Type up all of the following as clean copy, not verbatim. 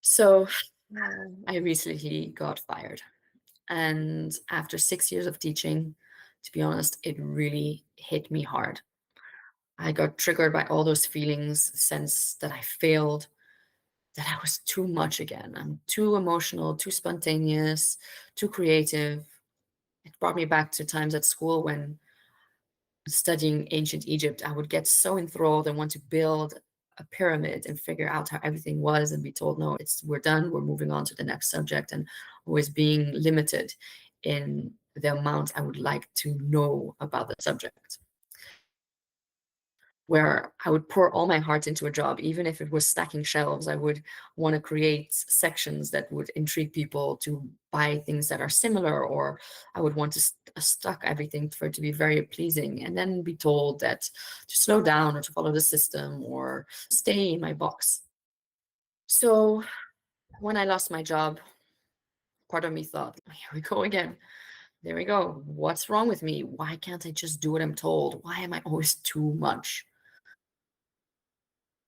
So I recently got fired. And after 6 years of teaching, to be honest, it really hit me hard. I got triggered by all those feelings, sense that I failed, that I was too much again. I'm too emotional, too spontaneous, too creative. It brought me back to times at school when studying ancient Egypt, I would get so enthralled and want to build a pyramid and figure out how everything was and be told, no, it's we're done, we're moving on to the next subject, and always being limited in the amount I would like to know about the subject. Where I would pour all my heart into a job, even if it was stacking shelves. I would want to create sections that would intrigue people to buy things that are similar, or I would want to stuck everything for it to be very pleasing, and then be told that to slow down or to follow the system or stay in my box. So when I lost my job, part of me thought, here we go again. There we go. What's wrong with me? Why can't I just do what I'm told? Why am I always too much?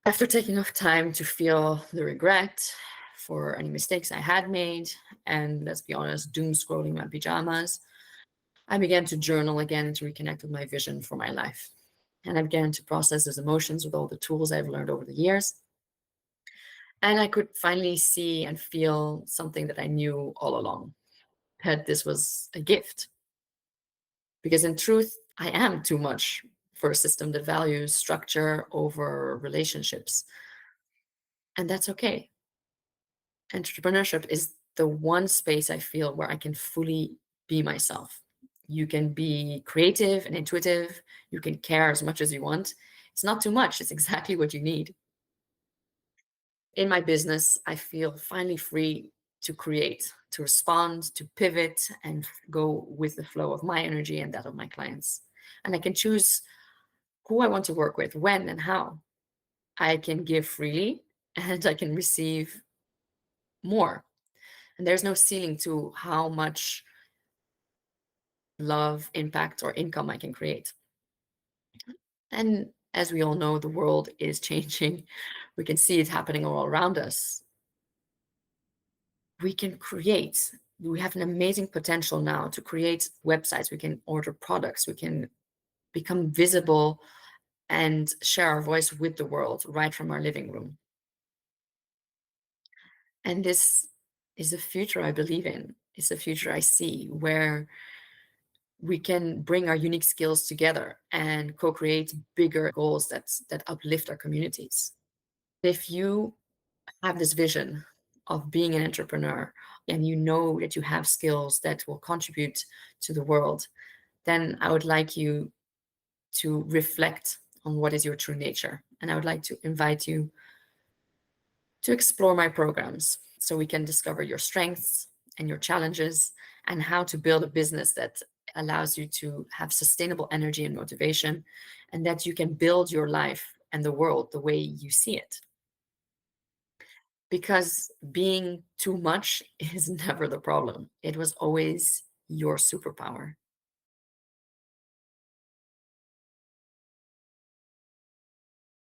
After taking enough time to feel the regret for any mistakes I had made, and let's be honest, doom scrolling my pajamas, I began to journal again and to reconnect with my vision for my life. And I began to process those emotions with all the tools I've learned over the years. And I could finally see and feel something that I knew all along, that this was a gift. Because in truth, I am too much for a system that values structure over relationships. And that's okay. Entrepreneurship is the one space I feel where I can fully be myself. You can be creative and intuitive. You can care as much as you want. It's not too much, it's exactly what you need. In my business, I feel finally free to create, to respond, to pivot, and go with the flow of my energy and that of my clients. And I can choose who I want to work with, when, and how. I can give freely and I can receive more. And there's no ceiling to how much love, impact, or income I can create. And as we all know, the world is changing. We can see it happening all around us. We can create. We have an amazing potential now to create websites. We can order products. We can become visible and share our voice with the world right from our living room. And this is a future I believe in. It's a future I see where we can bring our unique skills together and co-create bigger goals that uplift our communities. If you have this vision of being an entrepreneur and you know that you have skills that will contribute to the world, then I would like you to reflect on what is your true nature. And I would like to invite you to explore my programs so we can discover your strengths and your challenges and how to build a business that allows you to have sustainable energy and motivation, and that you can build your life and the world the way you see it. Because being too much is never the problem, it was always your superpower.